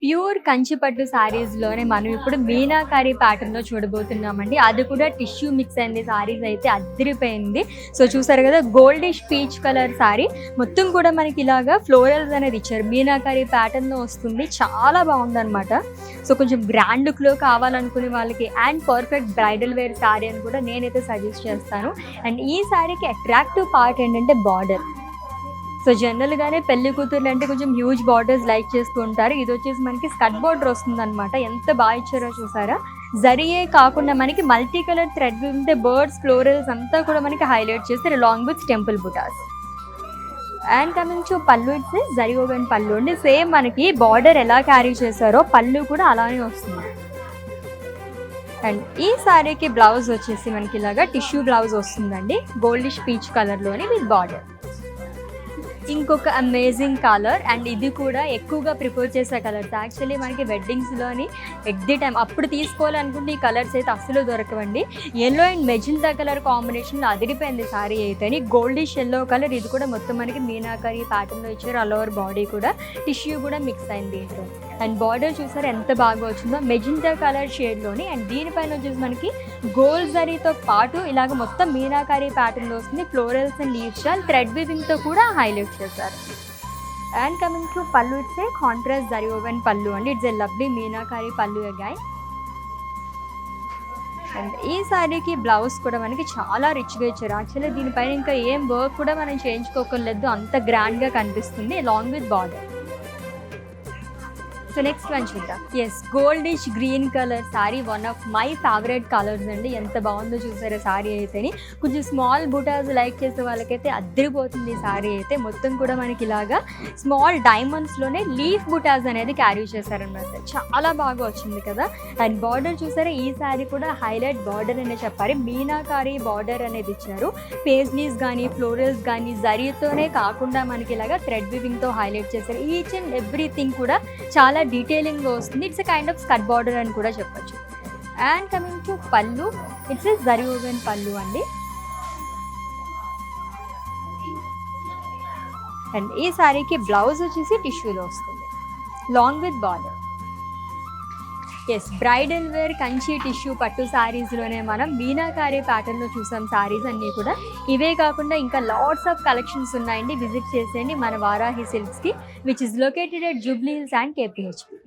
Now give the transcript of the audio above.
Pure కంచిపట్టు శారీస్‌లోనే మనం ఇప్పుడు మీనాకారి ప్యాటర్న్‌లో చూడబోతున్నామండి. అది కూడా టిష్యూ మిక్స్ అయింది శారీస్ అయితే అద్దిరిపోయింది. సో చూసారు కదా గోల్డిష్ పీచ్ కలర్ శారీ మొత్తం కూడా మనకి ఇలాగా ఫ్లోరల్స్ అనేది ఇచ్చారు. మీనాకారి ప్యాటర్న్‌లో వస్తుంది. చాలా బాగుందనమాట. సో కొంచెం గ్రాండ్ లుక్‌లో కావాలనుకునే వాళ్ళకి and perfect bridal wear sari అని కూడా నేనైతే సజెస్ట్ చేస్తాను. అండ్ ఈ శారీకి అట్రాక్టివ్ పార్ట్ ఏంటంటే బార్డర్. సో జనరల్‌గానే పెళ్లి కూతుర్లు అంటే కొంచెం హ్యూజ్ బార్డర్స్ లైక్ చేస్తూ ఉంటారు. ఇది వచ్చేసి మనకి స్కర్ట్ బార్డర్ వస్తుందన్నమాట. ఎంత బాగా ఇచ్చారో చూసారా? జరీయే కాకుండా మనకి మల్టీ కలర్ థ్రెడ్ ఉంటే బర్డ్స్, ఫ్లోరల్స్ అంతా కూడా మనకి హైలైట్ చేస్తారు along with temple buttas. And coming to pallu, it's zari woven pallu అండి. సేమ్ మనకి బార్డర్ ఎలా క్యారీ చేశారో పళ్ళు కూడా అలానే వస్తుంది. అండ్ ఈ శారీకి బ్లౌజ్ వచ్చేసి మనకి ఇలాగా టిష్యూ బ్లౌజ్ వస్తుందండి. గోల్డిష్ పీచ్ కలర్లోని విత్ బార్డర్. ఇంకొక అమేజింగ్ కలర్ అండ్ ఇది కూడా ఎక్కువగా ప్రిఫర్ చేసే కలర్స్. యాక్చువల్లీ మనకి వెడ్డింగ్స్లోని ఎట్ ది టైం అప్పుడు తీసుకోవాలనుకుంటే ఈ కలర్స్ అయితే అస్సలు దొరకవండి. ఎల్లో అండ్ మెజెంటా కలర్ కాంబినేషన్లో అదిరిపోయింది సారీ అయితే. గోల్డిష్ ఎల్లో కలర్, ఇది కూడా మొత్తం మనకి మీనాకరి ప్యాటర్న్లో ఇచ్చారు. ఆల్ ఓవర్ బాడీ కూడా టిష్యూ కూడా మిక్స్ అయింది దీంట్లో. అండ్ బార్డర్ చూసారు ఎంత బాగా వచ్చిందో మెజెంటా కలర్ షేడ్లోని. అండ్ దీనిపైన వచ్చేసి మనకి గోల్డ్ జరీతో పాటు ఇలాగ మొత్తం మీనాకారి ప్యాటర్న్లో వస్తుంది. Florals and leaves style thread వీవింగ్తో కూడా హైలైట్ చేశారు. And coming to pallu, it's a contrast zari woven pallu అండి. ఇట్స్ ఏ లవ్లీ మీనాకారి పళ్ళు అగైన్. అండ్ ఈ శారీకి బ్లౌజ్ కూడా మనకి చాలా రిచ్గా ఇచ్చారు. యాక్చువల్లీ దీనిపైన ఇంకా ఏం వర్క్ కూడా మనం చేయించుకోకర్లేదు, అంత గ్రాండ్గా కనిపిస్తుంది along with border. So next one చూద్దాం. Yes, goldish green colour sari, one of my favourite colours అండి. ఎంత బాగుందో చూసారా శారీ అయితేని. కొంచెం స్మాల్ బుటాస్ లైక్ చేసే వాళ్ళకైతే అద్దరిపోతుంది ఈ శారీ అయితే. మొత్తం కూడా మనకి ఇలాగా స్మాల్ డైమండ్స్లోనే లీఫ్ బుటాస్ అనేది క్యారీ చేశారనమాట. చాలా బాగా వచ్చింది కదా. అండ్ బార్డర్ చూసారా, ఈ శారీ కూడా హైలైట్ బార్డర్ అనే చెప్పాలి. మీనాకారి బార్డర్ అనేది ఇచ్చారు. పేజ్లీస్ కానీ ఫ్లోరల్స్ కానీ జరీతోనే కాకుండా మనకి ఇలాగా థ్రెడ్ వీవింగ్తో హైలైట్ చేశారు. ఈచ్ అండ్ ఎవ్రీథింగ్ కూడా చాలా డీటెయిలింగ్గా వస్తుంది. It's a kind of skirt border అని కూడా చెప్పొచ్చు. And coming to pallu, it's a zari woven pallu అండి. అండ్ ఈ శారీకి బ్లౌజ్ వచ్చేసి టిష్యూలో వస్తుంది long with border. Yes, bridal wear Kanchi tissue pattu శారీస్లోనే మనం మీనాకారి ప్యాటర్న్లో చూసాం శారీస్ అన్నీ కూడా. ఇవే కాకుండా ఇంకా లాట్స్ ఆఫ్ కలెక్షన్స్ ఉన్నాయండి. విజిట్ చేసేయండి మన వారాహి సిల్క్స్కి, which is located at Jubilee Hills and KPHP.